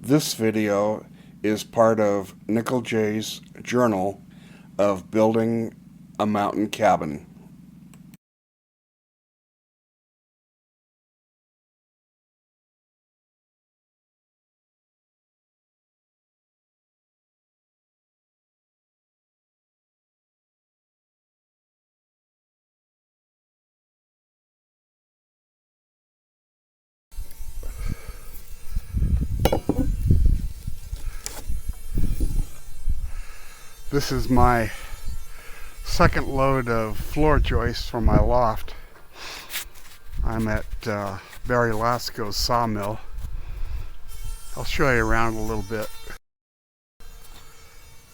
This video is part of Nickel J's journal of building a mountain cabin. This is my second load of floor joists for my loft. I'm at Barry Lasco's sawmill. I'll show you around a little bit.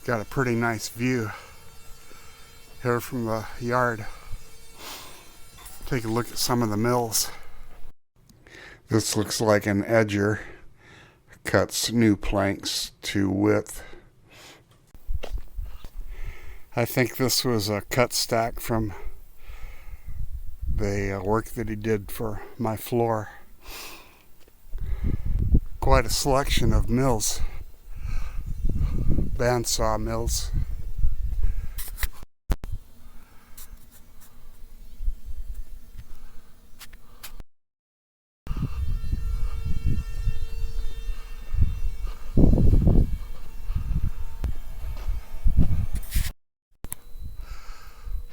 Got a pretty nice view here from the yard. Take a look at some of the mills. This looks like an edger. Cuts new planks to width. I think this was a cut stack from the work that he did for my floor. Quite a selection of mills, bandsaw mills.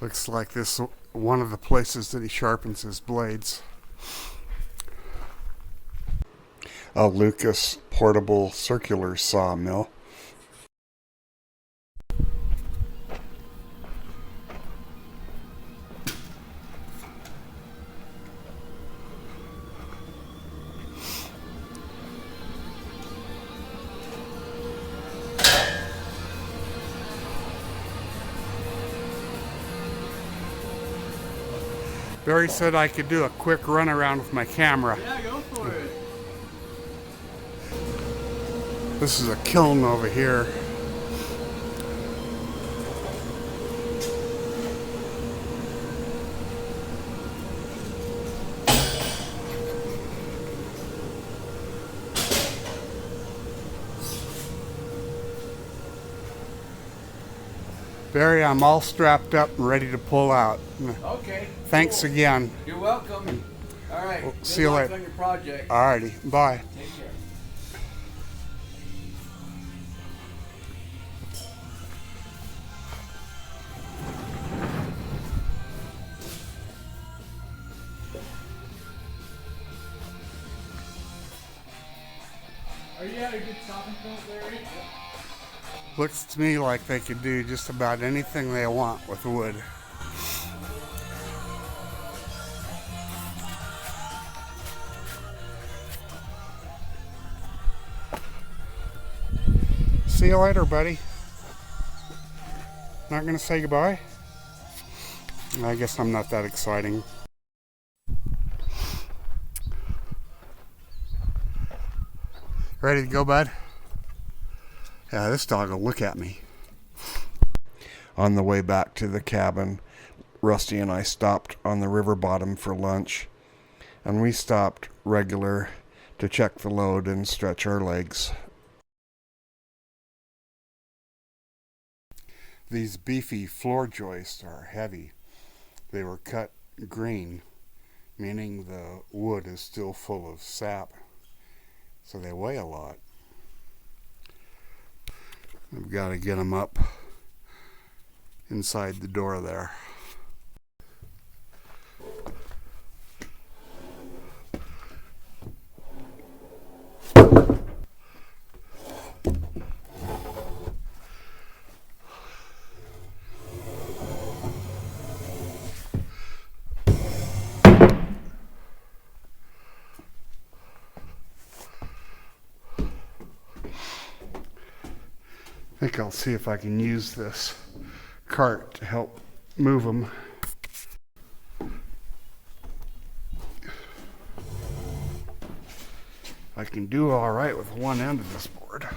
Looks like this is one of the places that he sharpens his blades. A Lucas portable circular sawmill. Barry said I could do a quick run around with my camera. Yeah, go for it. This is a kiln over here. Barry, I'm all strapped up and ready to pull out. Okay. Thanks cool. again. You're welcome. All right. We'll Good see you luck later. on your project. Alrighty, bye. Take care. Are you at a good stopping point, Larry? Looks to me like they could do just about anything they want with wood. See you later, buddy. Not gonna say goodbye? I guess I'm not that exciting. Ready to go, bud? Yeah, this dog will look at me. On the way back to the cabin, Rusty and I stopped on the river bottom for lunch, and we stopped regular to check the load and stretch our legs. These beefy floor joists are heavy. They were cut green, meaning the wood is still full of sap, so they weigh a lot. I've got to get them up inside the door there. I think I'll see if I can use this cart to help move them. I can do all right with one end of this board.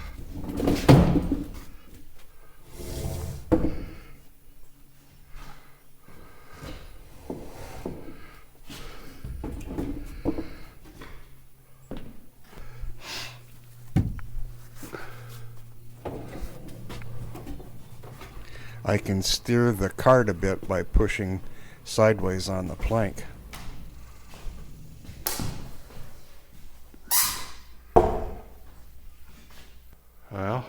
I can steer the cart a bit by pushing sideways on the plank. Well,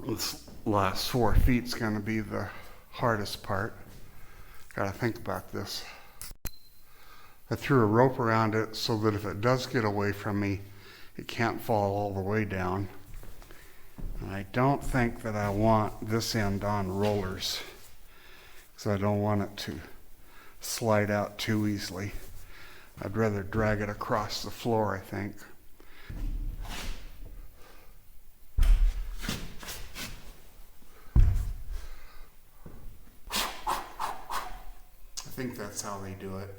this last 4 feet's going to be the hardest part. Gotta think about this. I threw a rope around it so that if it does get away from me, it can't fall all the way down. And I don't think that I want this end on rollers, because I don't want it to slide out too easily. I'd rather drag it across the floor, I think. I think that's how they do it.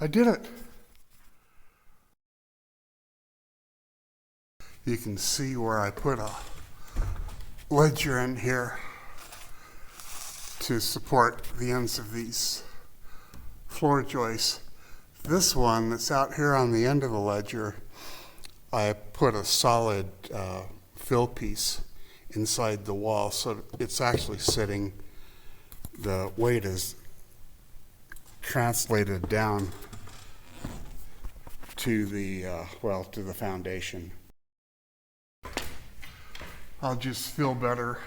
I did it. You can see where I put a ledger in here to support the ends of these floor joists. This one that's out here on the end of the ledger, I put a solid fill piece inside the wall, so it's actually sitting, the weight is translated down to the to the foundation. I'll just feel better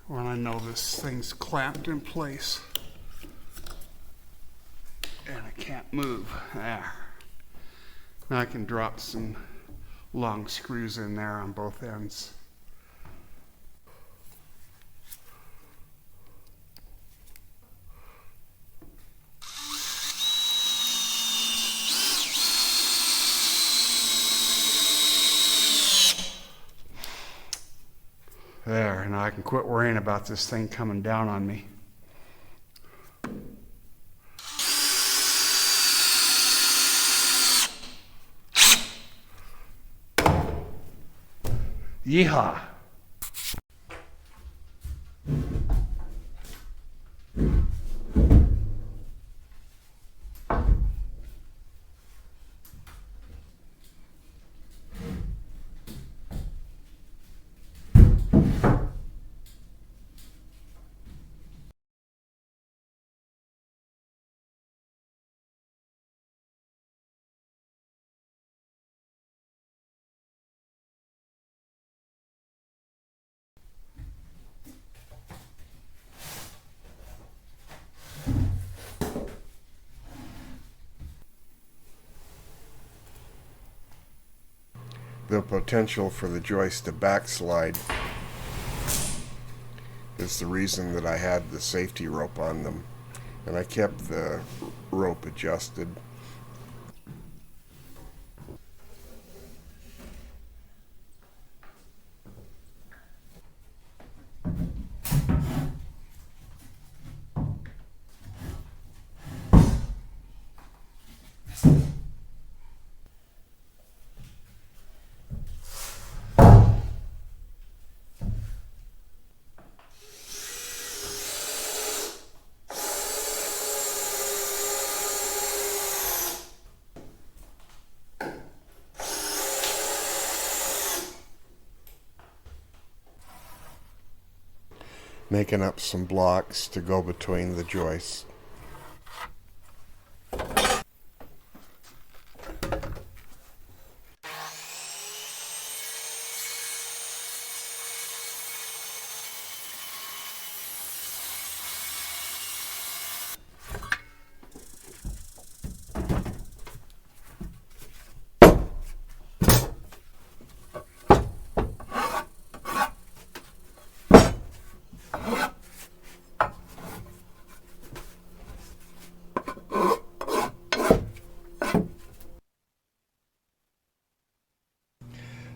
when I know this thing's clamped in place and I can't move. There. Now I can drop some long screws in there on both ends. There, now I can quit worrying about this thing coming down on me. Yeehaw! The potential for the joist to backslide is the reason that I had the safety rope on them, and I kept the rope adjusted. making up some blocks to go between the joists.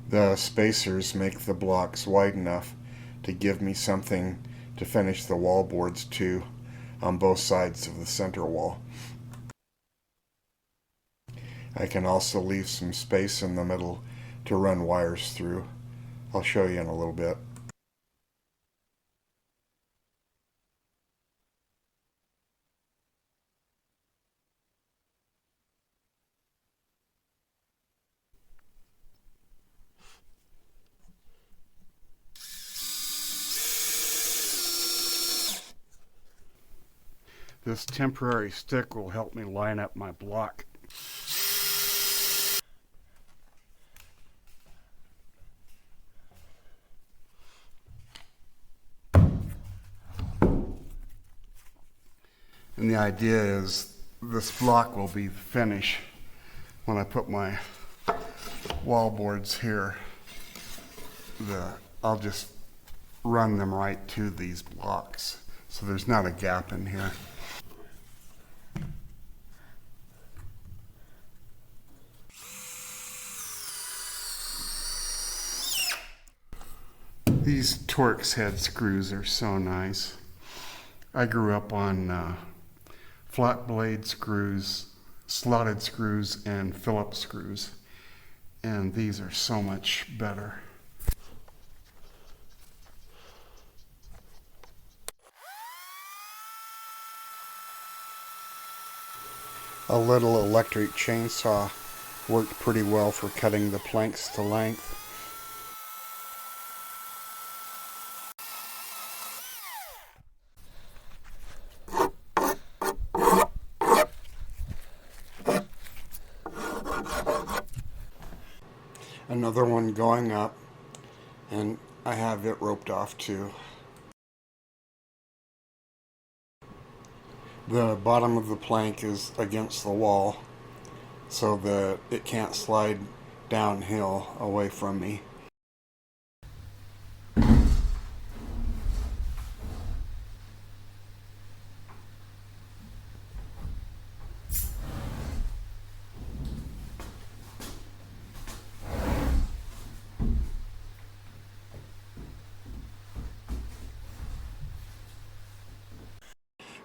The spacers make the blocks wide enough to give me something to finish the wall boards to on both sides of the center wall. I can also leave some space in the middle to run wires through. I'll show you in a little bit. This temporary stick will help me line up my block. And the idea is this block will be the finish when I put my wall boards here. I'll just run them right to these blocks, so there's not a gap in here. These Torx head screws are so nice. I grew up on flat blade screws, slotted screws, and Phillips screws, and these are so much better. A little electric chainsaw worked pretty well for cutting the planks to length. Another one going up, and I have it roped off too. The bottom of the plank is against the wall so that it can't slide downhill away from me.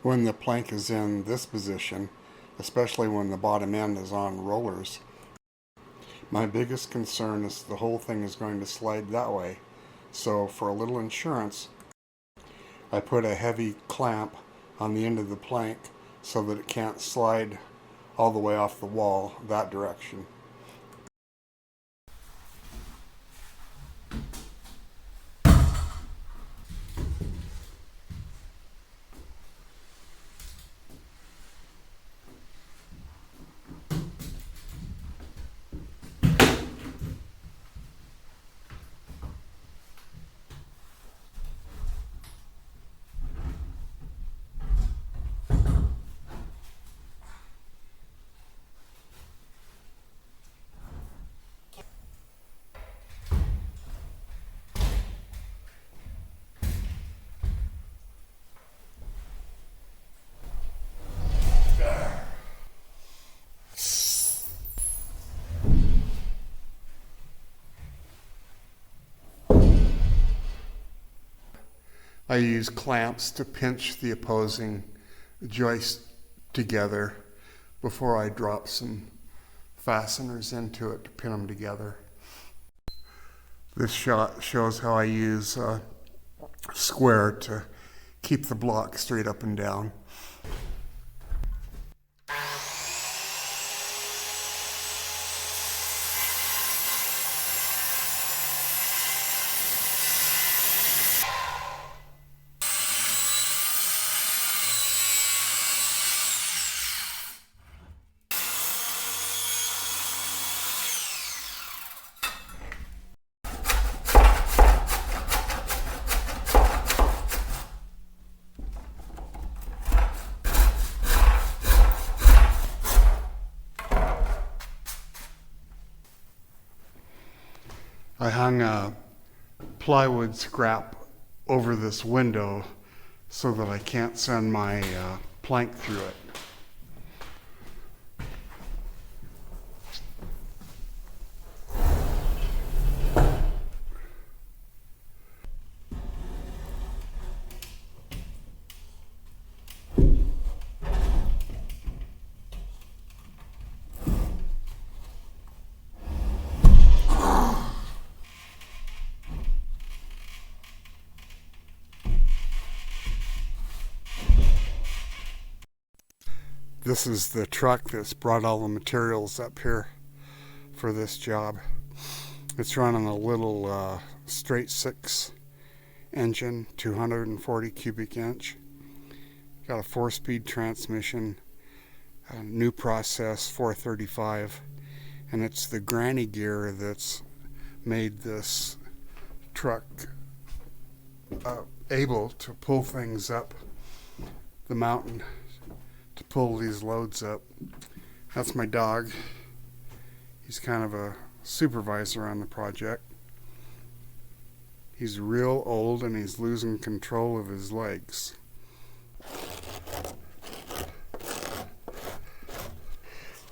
When the plank is in this position, especially when the bottom end is on rollers, my biggest concern is the whole thing is going to slide that way. So for a little insurance, I put a heavy clamp on the end of the plank so that it can't slide all the way off the wall that direction. I use clamps to pinch the opposing joist together before I drop some fasteners into it to pin them together. This shot shows how I use a square to keep the block straight up and down. I hung a plywood scrap over this window so that I can't send my plank through it. This is the truck that's brought all the materials up here for this job. It's running a little straight six engine, 240 cubic inch. Got a 4-speed transmission, a new process 435, and it's the granny gear that's made this truck able to pull things up the mountain, to pull these loads up. That's my dog. He's kind of a supervisor on the project. He's real old and he's losing control of his legs.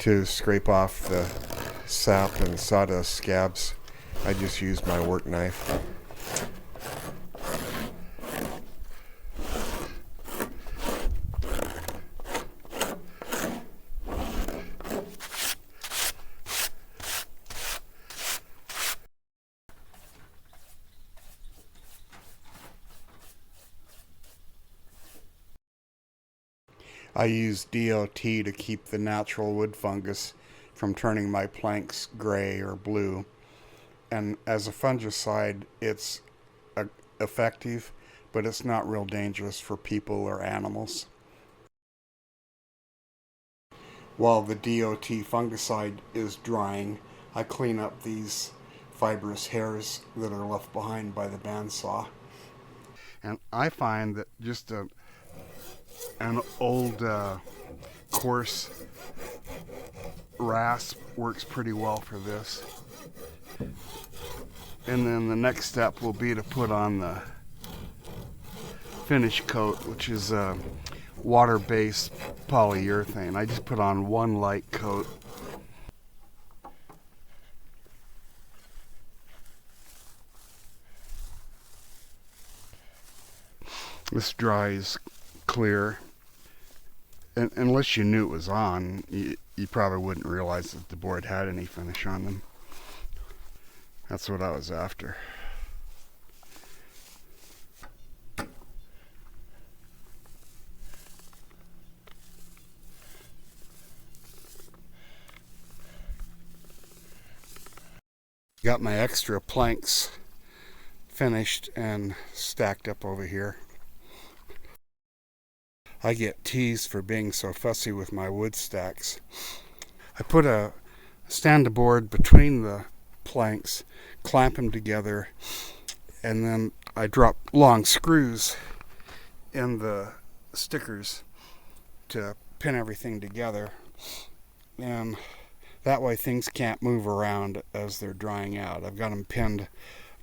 To scrape off the sap and sawdust scabs, I just used my work knife. I use DOT to keep the natural wood fungus from turning my planks gray or blue. And as a fungicide, it's effective, but it's not real dangerous for people or animals. While the DOT fungicide is drying, I clean up these fibrous hairs that are left behind by the bandsaw. And I find that just an old coarse rasp works pretty well for this. And then the next step will be to put on the finish coat, which is a water-based polyurethane. I just put on one light coat. This dries clear. And unless you knew it was on, you probably wouldn't realize that the board had any finish on them. That's what I was after. Got my extra planks finished and stacked up over here. I get teased for being so fussy with my wood stacks. I put a stand-aboard between the planks, clamp them together, and then I drop long screws in the stickers to pin everything together. And that way things can't move around as they're drying out. I've got them pinned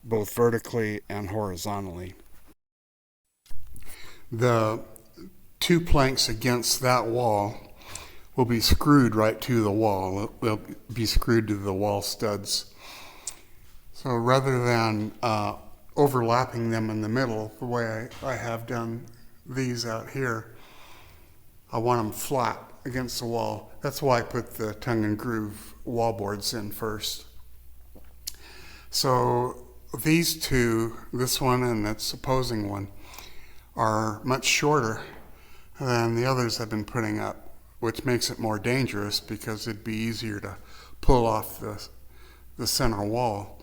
both vertically and horizontally. The 2 planks against that wall will be screwed right to the wall. They'll be screwed to the wall studs. So rather than overlapping them in the middle, the way I have done these out here, I want them flat against the wall. That's why I put the tongue and groove wall boards in first. So these two, this one and its opposing one, are much shorter than the others I've been putting up, which makes it more dangerous because it'd be easier to pull off the center wall.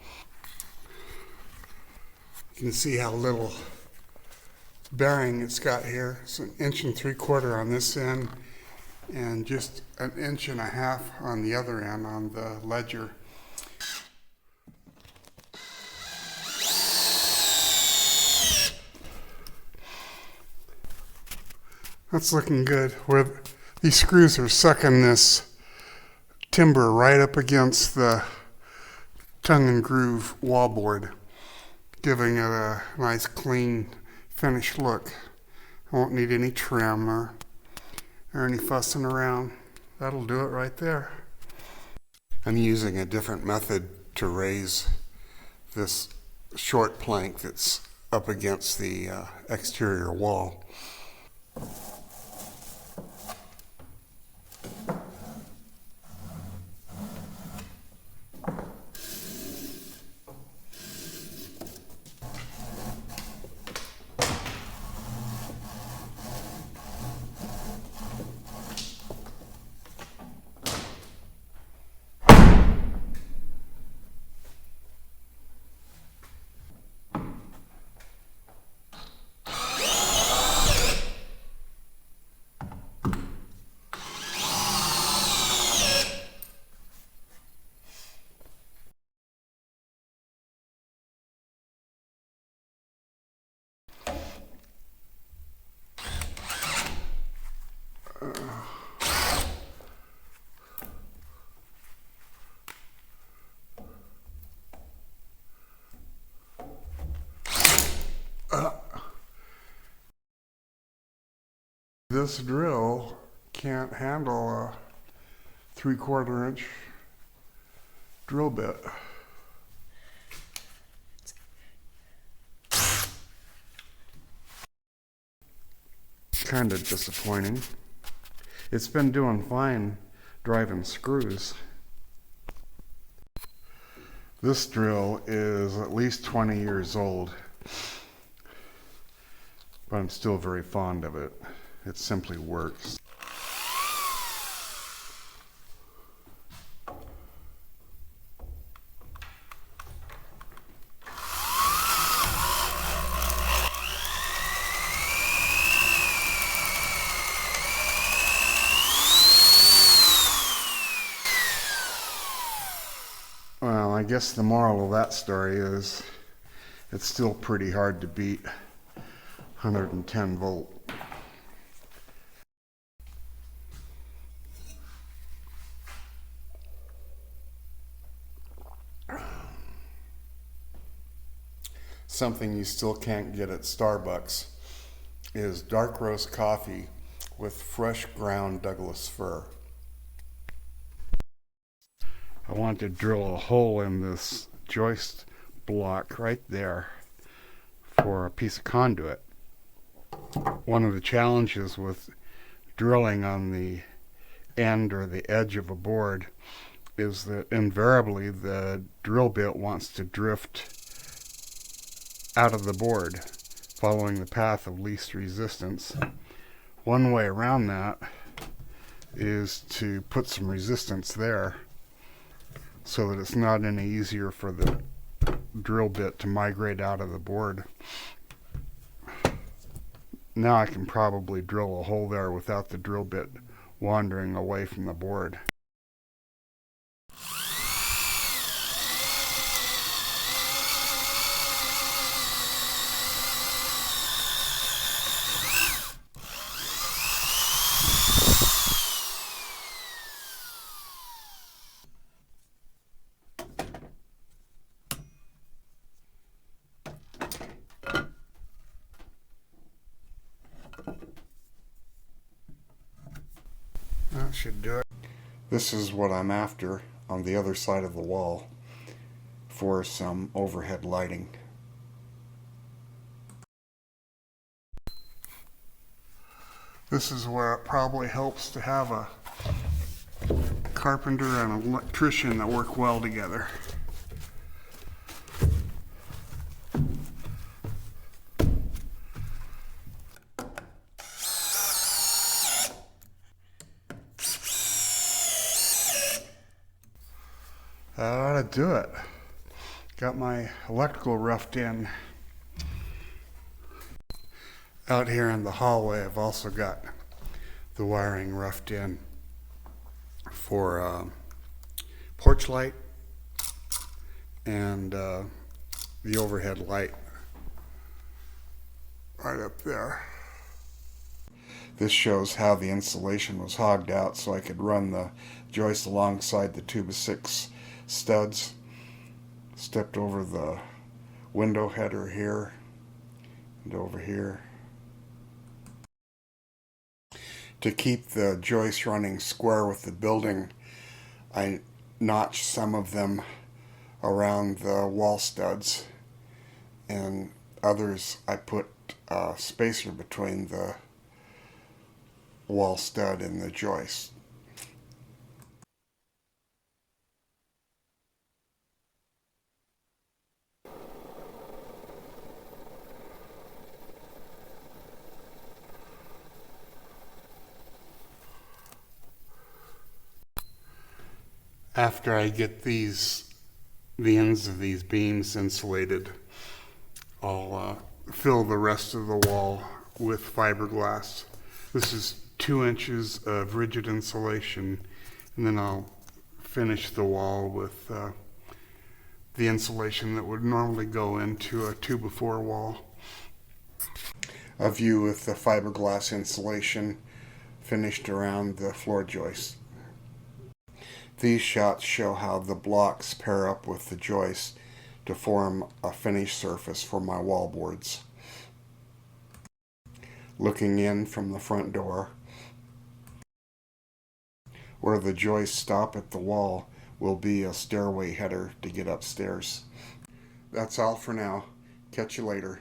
You can see how little bearing it's got here. It's 1 3/4 on this end and just 1.5 inches on the other end on the ledger. That's looking good. Where these screws are sucking this timber right up against the tongue and groove wallboard, giving it a nice clean finished look. I won't need any trim or any fussing around. That'll do it right there. I'm using a different method to raise this short plank that's up against the exterior wall. This drill can't handle a 3/4 inch drill bit. Kind of disappointing. It's been doing fine driving screws. This drill is at least 20 years old, but I'm still very fond of it. It simply works. Well, I guess the moral of that story is it's still pretty hard to beat 110 volt. Something you still can't get at Starbucks is dark roast coffee with fresh ground Douglas fir. I want to drill a hole in this joist block right there for a piece of conduit. One of the challenges with drilling on the end or the edge of a board is that invariably the drill bit wants to drift out of the board, following the path of least resistance. One way around that is to put some resistance there so that it's not any easier for the drill bit to migrate out of the board. Now I can probably drill a hole there without the drill bit wandering away from the board. That should do it. This is what I'm after on the other side of the wall for some overhead lighting. This is where it probably helps to have a carpenter and an electrician that work well together. That ought to do it. Got my electrical roughed in. Out here in the hallway, I've also got the wiring roughed in for porch light and the overhead light right up there. This shows how the insulation was hogged out so I could run the joist alongside the 2x6 studs Stepped over the window header here and over here. To keep the joists running square with the building, I notched some of them around the wall studs, and others I put a spacer between the wall stud and the joist. After I get the ends of these beams insulated, I'll fill the rest of the wall with fiberglass. This is 2 inches of rigid insulation, and then I'll finish the wall with the insulation that would normally go into a 2x4 wall. A view with the fiberglass insulation finished around the floor joist. These shots show how the blocks pair up with the joists to form a finished surface for my wallboards. Looking in from the front door, where the joists stop at the wall, will be a stairway header to get upstairs. That's all for now. Catch you later.